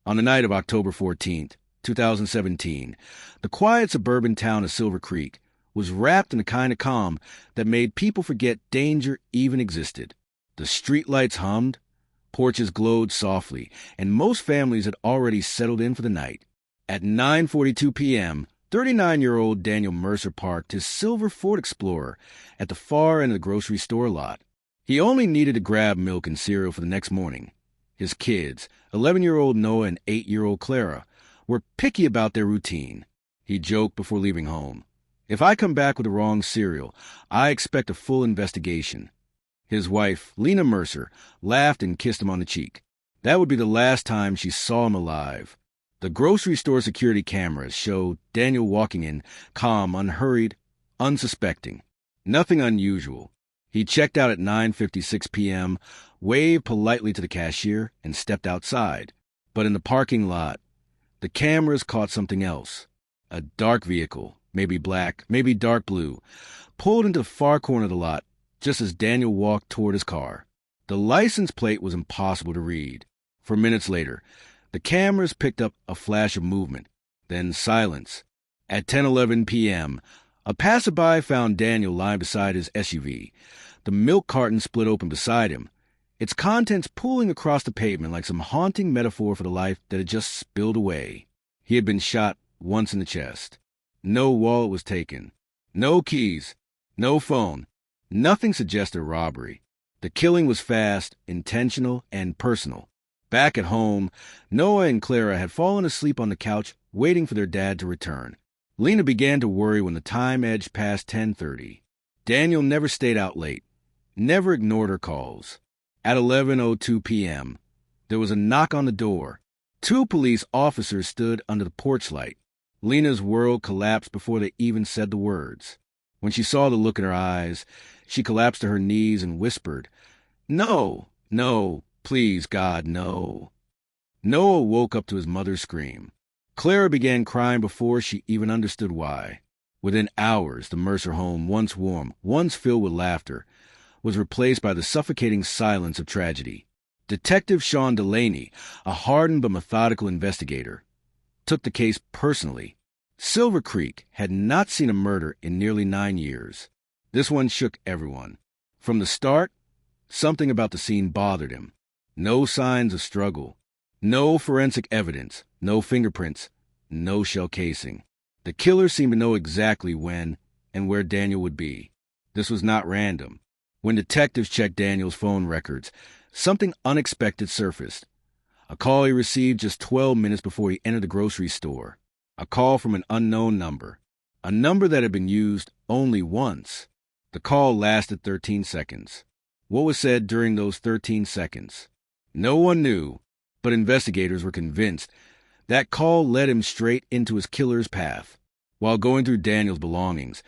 On the night of October 14th, 2017, the quiet suburban town of Silver Creek was wrapped in a kind of calm that made people forget danger even existed. The streetlights hummed, porches glowed softly, and most families had already settled in for the night. At 9:42 p.m., 39-year-old Daniel Mercer parked his silver Ford Explorer at the far end of the grocery store lot. He only needed to grab milk and cereal for the next morning. His kids, 11-year-old Noah and 8-year-old Clara, were picky about their routine. He joked before leaving home, "If I come back with the wrong cereal, I expect a full investigation." His wife, Lena Mercer, laughed and kissed him on the cheek. That would be the last time she saw him alive. The grocery store security cameras showed Daniel walking in, calm, unhurried, unsuspecting. Nothing unusual. He checked out at 9:56 p.m., waved politely to the cashier, and stepped outside. But in the parking lot, the cameras caught something else. A dark vehicle, maybe black, maybe dark blue, pulled into the far corner of the lot just as Daniel walked toward his car. The license plate was impossible to read. For minutes later, the cameras picked up a flash of movement, then silence. At 10:11 p.m., a passerby found Daniel lying beside his SUV. The milk carton split open beside him, its contents pooling across the pavement like some haunting metaphor for the life that had just spilled away. He had been shot once in the chest. No wallet was taken. No keys. No phone. Nothing suggested a robbery. The killing was fast, intentional, and personal. Back at home, Noah and Clara had fallen asleep on the couch, waiting for their dad to return. Lena began to worry when the time edged past 10:30. Daniel never stayed out late, never ignored her calls. At 11:02 p.m., there was a knock on the door. 2 police officers stood under the porch light. Lena's world collapsed before they even said the words. When she saw the look in her eyes, she collapsed to her knees and whispered, "No, no, please, God, no." Noah woke up to his mother's scream. Clara began crying before she even understood why. Within hours, the Mercer home, once warm, once filled with laughter, was replaced by the suffocating silence of tragedy. Detective Sean Delaney, a hardened but methodical investigator, took the case personally. Silver Creek had not seen a murder in nearly 9 years. This one shook everyone. From the start, something about the scene bothered him. No signs of struggle. No forensic evidence. No fingerprints. No shell casing. The killer seemed to know exactly when and where Daniel would be. This was not random. When detectives checked Daniel's phone records, something unexpected surfaced. A call he received just 12 minutes before he entered the grocery store. A call from an unknown number. A number that had been used only once. The call lasted 13 seconds. What was said during those 13 seconds? No one knew, but investigators were convinced that call led him straight into his killer's path. While going through Daniel's belongings,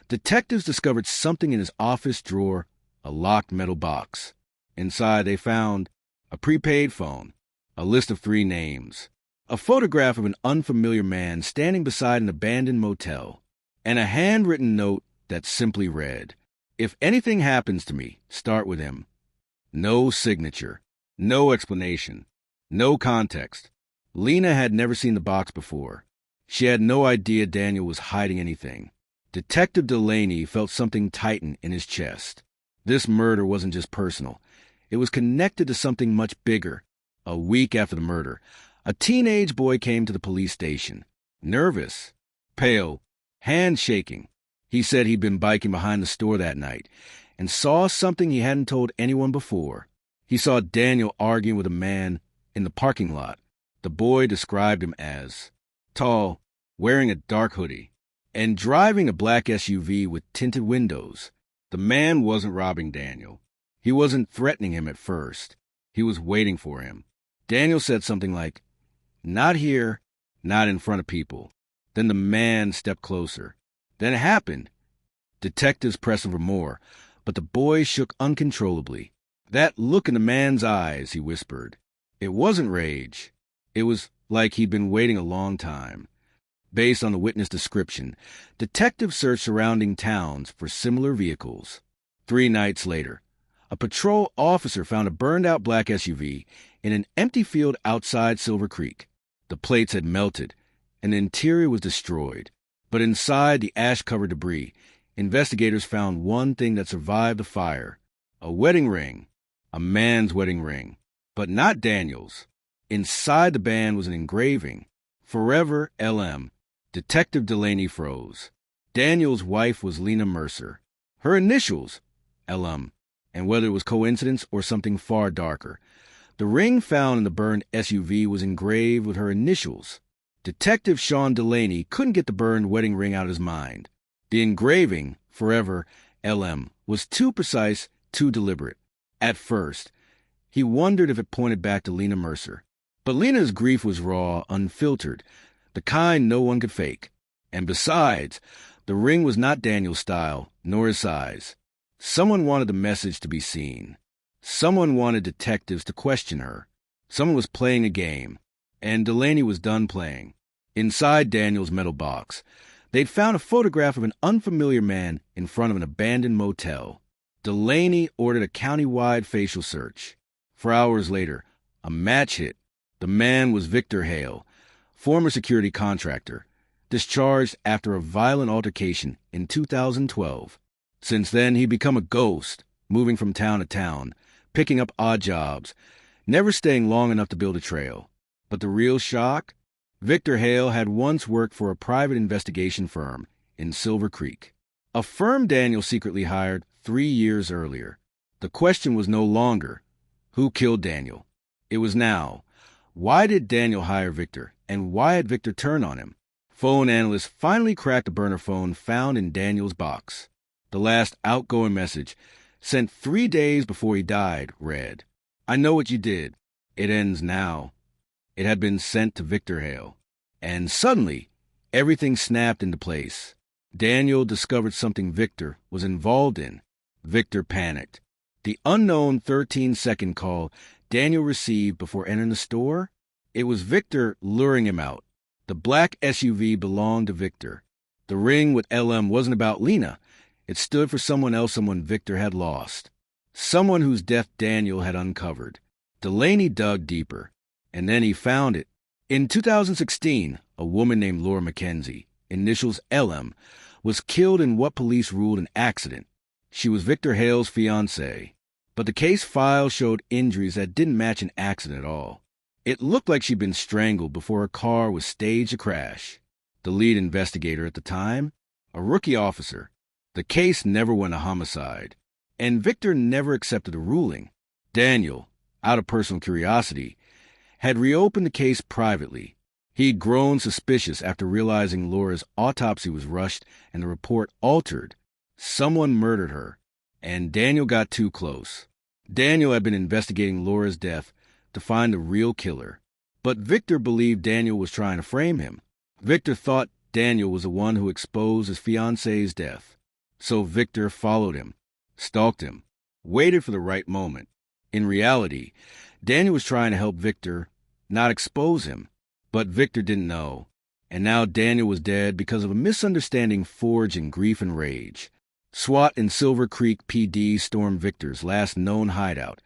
detectives discovered something in his office drawer, a locked metal box. Inside, they found a prepaid phone, a list of 3 names, a photograph of an unfamiliar man standing beside an abandoned motel, and a handwritten note that simply read, "If anything happens to me, start with him." No signature, no explanation, no context. Lena had never seen the box before. She had no idea Daniel was hiding anything. Detective Delaney felt something tighten in his chest. This murder wasn't just personal. It was connected to something much bigger. A week after the murder, a teenage boy came to the police station. Nervous, pale, hands shaking. He said he'd been biking behind the store that night and saw something he hadn't told anyone before. He saw Daniel arguing with a man in the parking lot. The boy described him as tall, wearing a dark hoodie, and driving a black SUV with tinted windows. The man wasn't robbing Daniel. He wasn't threatening him at first. He was waiting for him. Daniel said something like, "Not here, not in front of people." Then the man stepped closer. Then it happened. Detectives pressed him for more, but the boy shook uncontrollably. "That look in the man's eyes," he whispered. It wasn't rage. It was like he'd been waiting a long time. Based on the witness description, detectives searched surrounding towns for similar vehicles. 3 nights later, a patrol officer found a burned-out black SUV in an empty field outside Silver Creek. The plates had melted, and the interior was destroyed. But inside the ash-covered debris, investigators found one thing that survived the fire: a wedding ring, a man's wedding ring, but not Daniel's. Inside the band was an engraving: Forever LM. Detective Delaney froze. Daniel's wife was Lena Mercer. Her initials, LM, and whether it was coincidence or something far darker, the ring found in the burned SUV was engraved with her initials. Detective Sean Delaney couldn't get the burned wedding ring out of his mind. The engraving, Forever LM, was too precise, too deliberate. At first, he wondered if it pointed back to Lena Mercer. But Lena's grief was raw, unfiltered, the kind no one could fake. And besides, the ring was not Daniel's style, nor his size. Someone wanted the message to be seen. Someone wanted detectives to question her. Someone was playing a game, and Delaney was done playing. Inside Daniel's metal box, they'd found a photograph of an unfamiliar man in front of an abandoned motel. Delaney ordered a county-wide facial search. 4 hours later, a match hit. The man was Victor Hale, former security contractor, discharged after a violent altercation in 2012. Since then, he'd become a ghost, moving from town to town, picking up odd jobs, never staying long enough to build a trail. But the real shock? Victor Hale had once worked for a private investigation firm in Silver Creek, a firm Daniel secretly hired 3 years earlier. The question was no longer, who killed Daniel? It was now, why did Daniel hire Victor, and why had Victor turned on him? Phone analysts finally cracked the burner phone found in Daniel's box. The last outgoing message, sent 3 days before he died, read, "I know what you did. It ends now." It had been sent to Victor Hale. And suddenly, everything snapped into place. Daniel discovered something Victor was involved in. Victor panicked. The unknown 13-second call Daniel received before entering the store? It was Victor luring him out. The black SUV belonged to Victor. The ring with LM wasn't about Lena. It stood for someone else, someone Victor had lost. Someone whose death Daniel had uncovered. Delaney dug deeper, and then he found it. In 2016, a woman named Laura McKenzie, initials LM, was killed in what police ruled an accident. She was Victor Hale's fiancée, but the case file showed injuries that didn't match an accident at all. It looked like she'd been strangled before her car was staged to crash. The lead investigator at the time, a rookie officer. The case never went to homicide, and Victor never accepted a ruling. Daniel, out of personal curiosity, had reopened the case privately. He'd grown suspicious after realizing Laura's autopsy was rushed and the report altered. Someone murdered her, and Daniel got too close. Daniel had been investigating Laura's death to find the real killer, but Victor believed Daniel was trying to frame him. Victor thought Daniel was the one who exposed his fiancée's death. So Victor followed him, stalked him, waited for the right moment. In reality, Daniel was trying to help Victor, not expose him. But Victor didn't know. And now Daniel was dead because of a misunderstanding forged in grief and rage. SWAT in Silver Creek PD stormed Victor's last known hideout,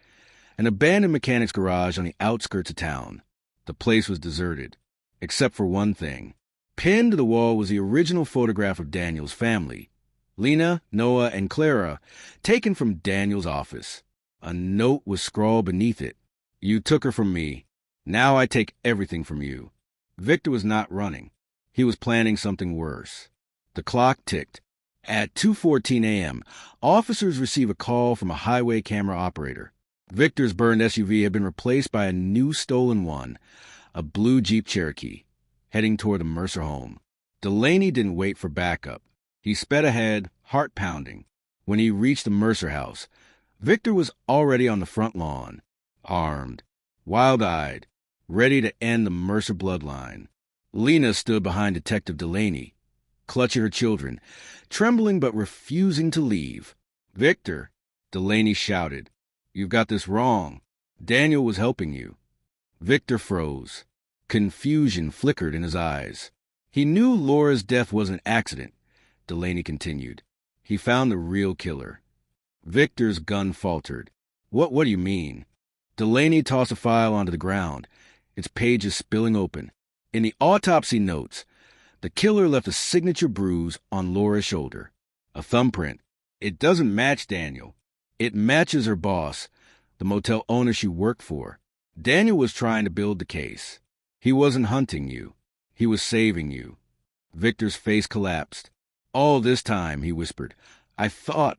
an abandoned mechanic's garage on the outskirts of town. The place was deserted, except for one thing. Pinned to the wall was the original photograph of Daniel's family, Lena, Noah, and Clara, taken from Daniel's office. A note was scrawled beneath it. "You took her from me. Now I take everything from you." Victor was not running. He was planning something worse. The clock ticked. At 2:14 a.m., officers received a call from a highway camera operator. Victor's burned SUV had been replaced by a new stolen one, a blue Jeep Cherokee, heading toward the Mercer home. Delaney didn't wait for backup. He sped ahead, heart pounding. When he reached the Mercer house, Victor was already on the front lawn, armed, wild-eyed, ready to end the Mercer bloodline. Lena stood behind Detective Delaney, clutching her children, trembling but refusing to leave. "Victor," Delaney shouted, "you've got this wrong. Daniel was helping you." Victor froze. Confusion flickered in his eyes. He knew Laura's death wasn't an accident, Delaney continued. He found the real killer. Victor's gun faltered. What do you mean?" Delaney tossed a file onto the ground, its pages spilling open. In the autopsy notes, the killer left a signature bruise on Laura's shoulder, a thumbprint. It doesn't match Daniel. It matches her boss, the motel owner she worked for. Daniel was trying to build the case. He wasn't hunting you. He was saving you. Victor's face collapsed. All this time, he whispered, I thought,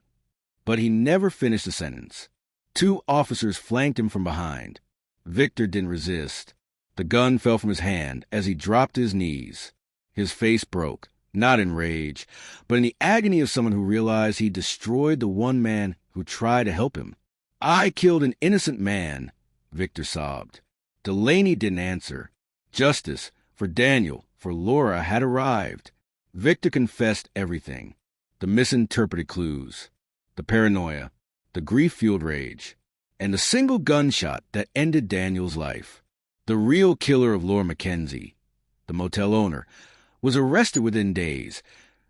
but he never finished the sentence. 2 officers flanked him from behind. Victor didn't resist. The gun fell from his hand as he dropped to his knees. His face broke, not in rage, but in the agony of someone who realized he destroyed the one man who tried to help him. I killed an innocent man, Victor sobbed. Delaney didn't answer. Justice, for Daniel, for Laura, had arrived. Victor confessed everything. The misinterpreted clues, the paranoia, the grief-fueled rage, and the single gunshot that ended Daniel's life. The real killer of Laura Mackenzie, the motel owner, was arrested within days,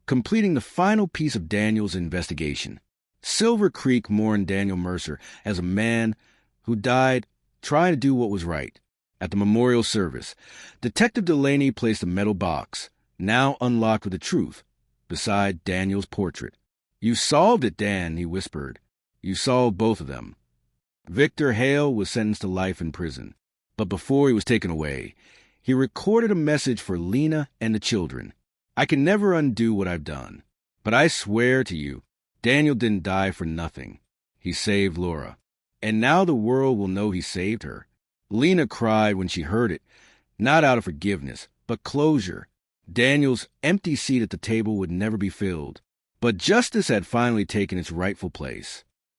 completing the final piece of Daniel's investigation. Silver Creek mourned Daniel Mercer as a man who died trying to do what was right. At the memorial service, Detective Delaney placed a metal box, now unlocked with the truth, beside Daniel's portrait. You solved it, Dan, he whispered. You solved both of them. Victor Hale was sentenced to life in prison, but before he was taken away, he recorded a message for Lena and the children. I can never undo what I've done, but I swear to you, Daniel didn't die for nothing. He saved Laura, and now the world will know he saved her. Lena cried when she heard it, not out of forgiveness, but closure. Daniel's empty seat at the table would never be filled, but justice had finally taken its rightful place.